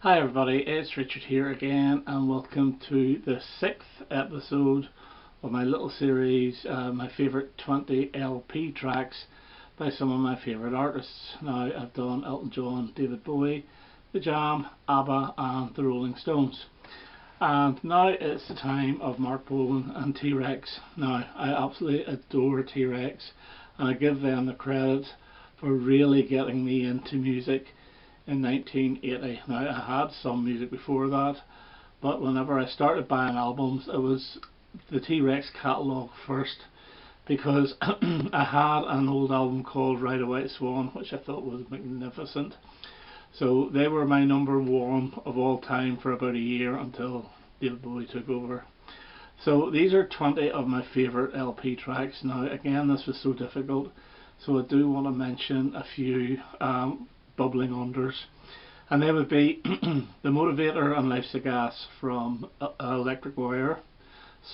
Hi everybody, it's Richard here again and welcome to the 6th episode of my little series, my favourite 20 LP tracks by some of my favourite artists. Now I've done Elton John, David Bowie, The Jam, ABBA and The Rolling Stones. And now it's the time of Mark Bolan and T-Rex. Now I absolutely adore T-Rex and I give them the credit for really getting me into music in 1980. Now I had some music before that, but whenever I started buying albums it was the T-Rex catalogue first, because I had an old album called Ride a White Swan which I thought was magnificent. So they were my number one of all time for about a year until David Bowie took over. So these are 20 of my favourite LP tracks. Now again, this was so difficult, so I do want to mention a few bubbling unders, and they would be The Motivator and Life's a Gas from Electric Warrior,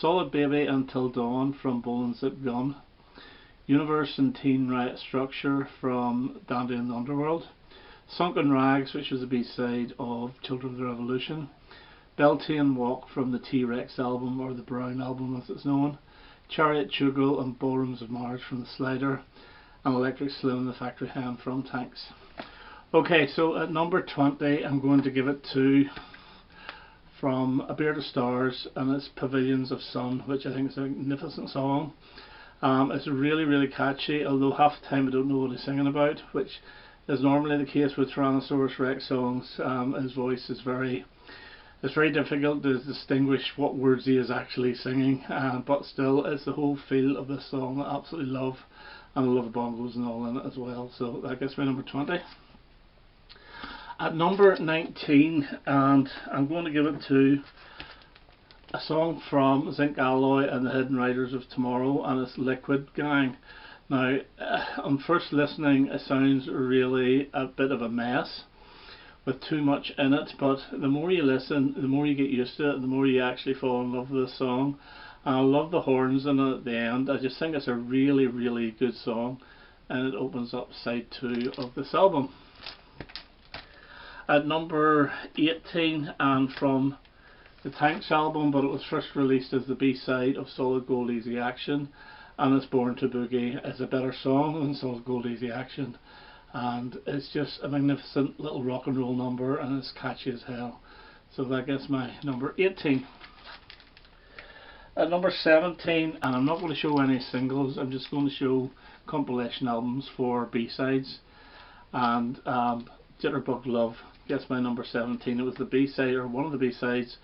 Solid Baby Until Dawn from Bolan's Zip Gun, Universe and Teen Riot Structure from Dandy and the Underworld, Sunken Rags, which was a B-side of Children of the Revolution, Beltane Walk from the T-Rex album, or the Brown album as it's known, Chariot Jugal and Ballrooms of Mars from the Slider, and Electric Saloon, the Factory Hand from Tanks. Okay, so at number 20 I'm going to give it to From A Beard of Stars, and it's Pavilions of Sun, which I think is a magnificent song. It's really catchy, although half the time I don't know what he's singing about, which is normally the case with Tyrannosaurus Rex songs. His voice is it's very difficult to distinguish what words he is actually singing, but still it's the whole feel of this song I absolutely love, and I love the bongos and all in it as well. So that gets me number 20. At number 19, and I'm going to give it to a song from Zinc Alloy and the Hidden Riders of Tomorrow, and it's Liquid Gang. Now on first listening it sounds really a bit of a mess with too much in it, but the more you listen, the more you get used to it, the more you actually fall in love with the song. And I love the horns in it at the end. I just think it's a really good song, and it opens up side 2 of this album. At number 18, and from the Tanks album, but it was first released as the B-side of Solid Gold Easy Action, and it's Born to Boogie. It's a better song than Solid Gold Easy Action, and it's just a magnificent little rock and roll number, and it's catchy as hell. So that gets my number 18. At number 17, and I'm not going to show any singles, I'm just going to show compilation albums for B-sides, and Jitterbug Love gets my number 17. It was the B-side, or one of the B-sides,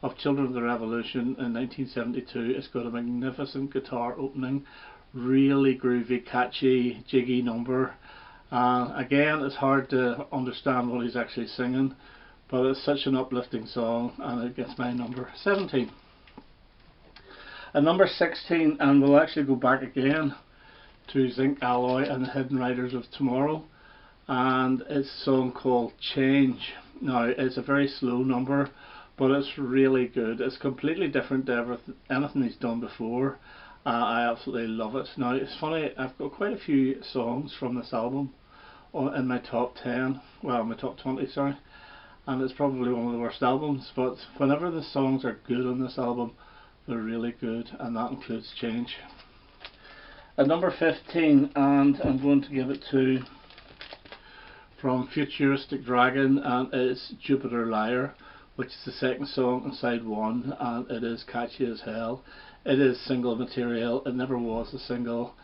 of Children of the Revolution in 1972. It's got a magnificent guitar opening, really groovy, catchy, jiggy number. Again, it's hard to understand what he's actually singing, but it's such an uplifting song, and it gets my number 17. At number 16, and we'll actually go back again to Zinc Alloy and the Hidden Riders of Tomorrow, and it's a song called Change. Now it's a very slow number, but it's really good. It's completely different to anything he's done before. I absolutely love it. Now it's funny, I've got quite a few songs from this album in my top 10, well my top 20 sorry, and it's probably one of the worst albums, but whenever the songs are good on this album, they're really good, and that includes Change. At number 15, and I'm going to give it to From Futuristic Dragon, and it's Jupiter Liar, which is the second song on side 1, and it is catchy as hell. It is single material, it never was a single.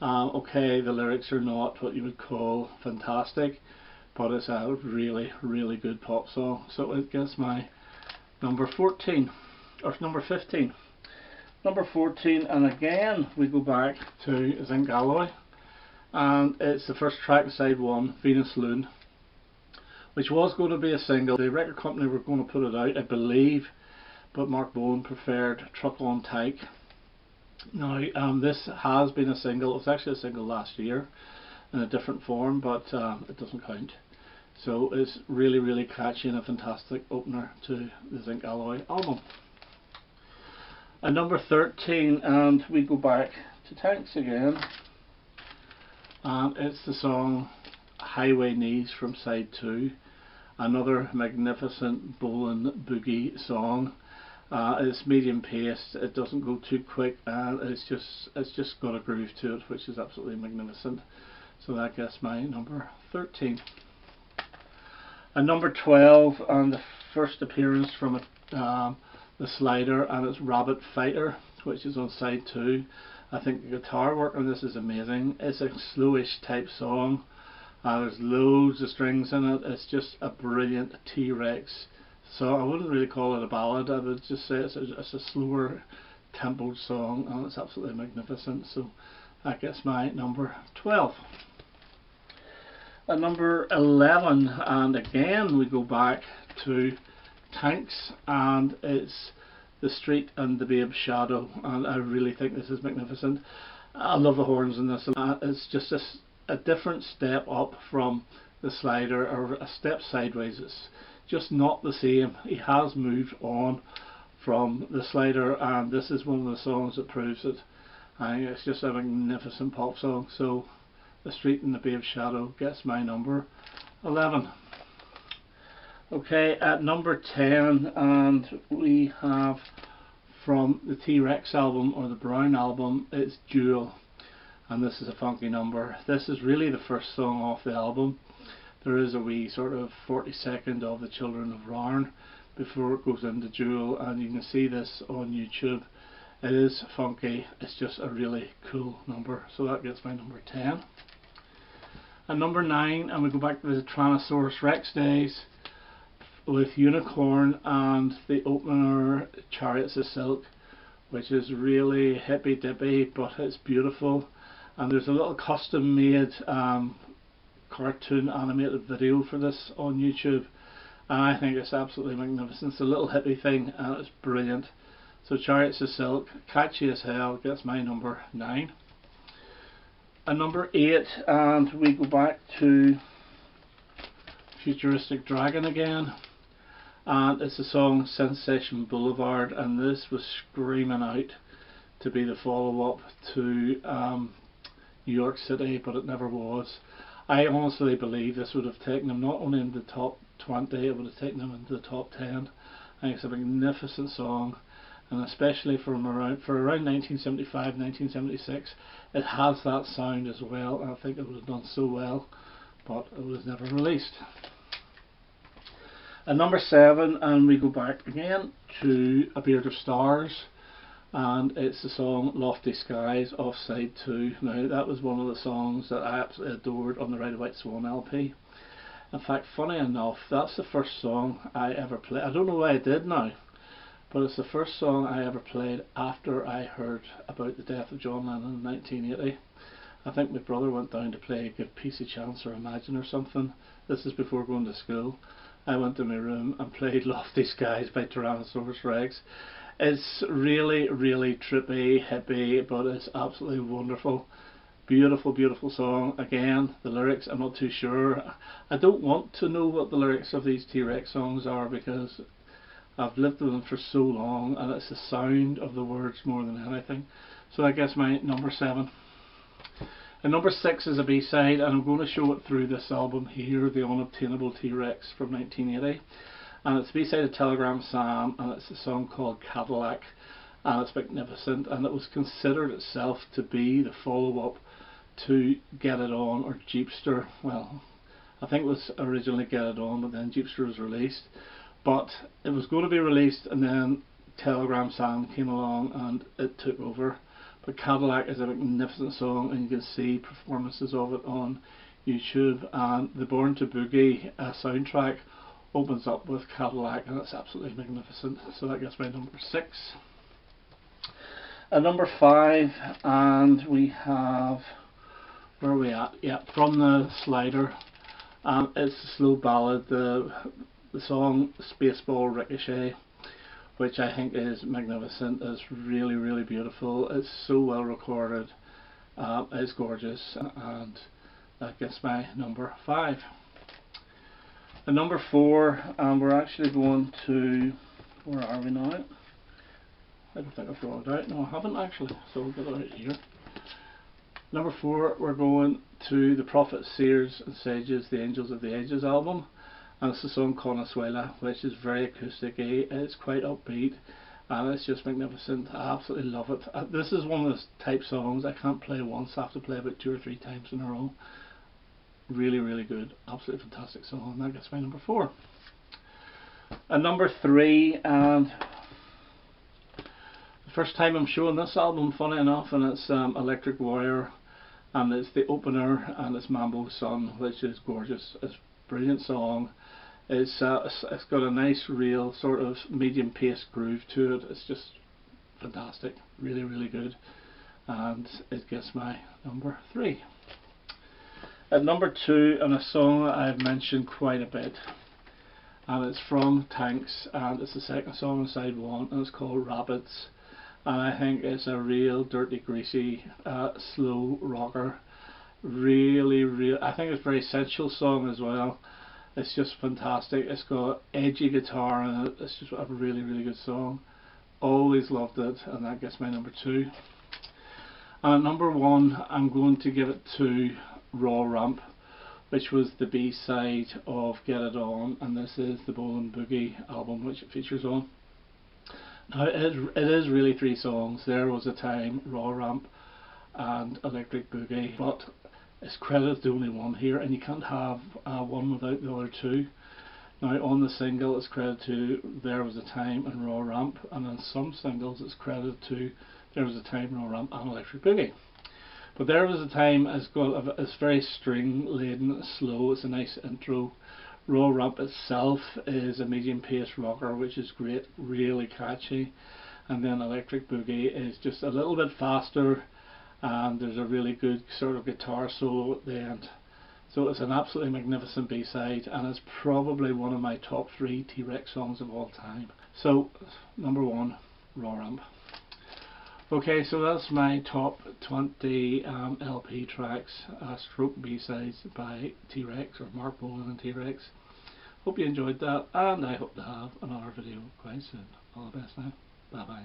Okay, the lyrics are not what you would call fantastic, but it's a really good pop song. So it gets my number 14, or number 15. Number 14, and again we go back to Zinc Alloy, and it's the first track, side 1, Venus Loon, which was going to be a single. The record company were going to put it out, I believe, but Mark Bolan preferred Truck on Tyke. Now this has been a single. It was actually a single last year in a different form, but it doesn't count. So it's really catchy and a fantastic opener to the Zinc Alloy album. At number 13, and we go back to Tanks again, and it's the song Highway Knees from side 2, Another magnificent bowling boogie song. It's medium paced, it doesn't go too quick, and it's just got a groove to it, which is absolutely magnificent. So that gets my number 13. And number 12, and the first appearance from the slider, and it's Rabbit Fighter, which is on side 2. I think the guitar work on this is amazing. It's a slowish type song. There's loads of strings in it. It's just a brilliant T-Rex. So I wouldn't really call it a ballad. I would just say it's a slower tempoed song, and it's absolutely magnificent. So that gets my number 12. At number 11, and again we go back to Tanks, and it's The Street and the Babe's Shadow, and I really think this is magnificent. I love the horns in this. It's just a different step up from the slider, or a step sideways. It's just not the same. He has moved on from the slider, and this is one of the songs that proves it. I think it's just a magnificent pop song. So The Street and the Babe's Shadow gets my number 11. Okay, at number 10, and we have from the T-Rex album, or the Brown album, it's Jewel, and this is a funky number. This is really the first song off the album. There is a wee sort of 40-second of the Children of Rarn before it goes into Jewel, and you can see this on YouTube. It is funky, it's just a really cool number, so that gets my number 10. At number 9, and we go back to the Tyrannosaurus Rex days with Unicorn and the opener Chariots of Silk, which is really hippy dippy, but it's beautiful. And there's a little custom made cartoon animated video for this on YouTube, and I think it's absolutely magnificent. It's a little hippie thing, and it's brilliant. So Chariots of Silk, catchy as hell, gets my number 9. And number 8, and we go back to Futuristic Dragon again, and it's the song Sensation Boulevard, and this was screaming out to be the follow-up to New York City, but it never was. I honestly believe this would have taken them not only into the top 20, it would have taken them into the top 10. I think it's a magnificent song, and especially for around 1975, 1976, it has that sound as well, and I think it would have done so well, but it was never released. At number 7, and we go back again to A Beard of Stars, and it's the song Lofty Skies off side 2. Now that was one of the songs that I absolutely adored on the Ride a White Swan LP. In fact, funny enough, that's the first song I ever played. I don't know why I did now, but it's the first song I ever played after I heard about the death of John Lennon in 1980. I think my brother went down to play Give Peace a Chance or Imagine or something. This is before going to school. I went to my room and played Lofty Skies by Tyrannosaurus Rex. It's really, really trippy, hippie, but it's absolutely wonderful. Beautiful, beautiful song. Again, the lyrics, I'm not too sure. I don't want to know what the lyrics of these T-Rex songs are, because I've lived with them for so long, and it's the sound of the words more than anything. So I guess my number 7. And number 6 is a B-side, and I'm going to show it through this album here, The Unobtainable T-Rex from 1980. And it's B-side of Telegram Sam, and it's a song called Cadillac, and it's magnificent, and it was considered itself to be the follow-up to Get It On or Jeepster. Well, I think it was originally Get It On, but then Jeepster was released. But it was going to be released, and then Telegram Sam came along and it took over. But Cadillac is a magnificent song, and you can see performances of it on YouTube. And the Born to Boogie soundtrack opens up with Cadillac, and it's absolutely magnificent. So that gets my number 6. At number 5, and we have, where are we at? Yeah, From the Slider. It's a slow ballad, the song Spaceball Ricochet, which I think is magnificent. It's really, really beautiful. It's so well recorded. It's gorgeous, and that gets my number 5. At number 4, and we're actually going to, where are we now? I don't think I've brought it out. No, I haven't actually, so we'll get it out here. Number 4, we're going to the Prophets, Seers and Sages, The Angels of the Ages album. and it's the song Conezuela, which is very acoustic-y, it's quite upbeat, and it's just magnificent. I absolutely love it. This is one of those type songs I can't play once, I have to play about 2 or 3 times in a row. Really, really good, absolutely fantastic song, and that gets my number 4. And number 3, and the first time I'm showing this album, funny enough, and it's Electric Warrior, and it's the opener, and it's Mambo Sun, which is gorgeous. It's a brilliant song. It's got a nice, real sort of medium pace groove to it. It's just fantastic, really, really good, and it gets my number 3. At number 2, and a song that I've mentioned quite a bit, and it's from Tanks, and it's the second song on side 1, and it's called Rabbits, and I think it's a real dirty, greasy, slow rocker. Really, I think it's a very sensual song as well. It's just fantastic. It's got edgy guitar in it. It's just a really, really good song. Always loved it, and that gets my number 2. And at number 1, I'm going to give it to Raw Ramp, which was the B-side of Get It On, and this is the Bowling Boogie album which it features on. Now it is really 3 songs. There Was a Time, Raw Ramp and Electric Boogie, but it's credited to only one here, and you can't have one without the other 2. Now on the single it's credited to There Was a Time and Raw Ramp, and on some singles it's credited to There Was a Time, Raw Ramp and Electric Boogie. But There Was a Time it's very string laden, it's slow, it's a nice intro. Raw Ramp itself is a medium pace rocker which is great, really catchy, and then Electric Boogie is just a little bit faster, and there's a really good sort of guitar solo at the end. So it's an absolutely magnificent B-side, and it's probably one of my top 3 T-Rex songs of all time. So number 1, Raw Ramp. Okay, so that's my top 20 LP tracks, stroke B-sides by T-Rex, or Mark Bolan and T-Rex. Hope you enjoyed that, and I hope to have another video quite soon. All the best now. Bye bye.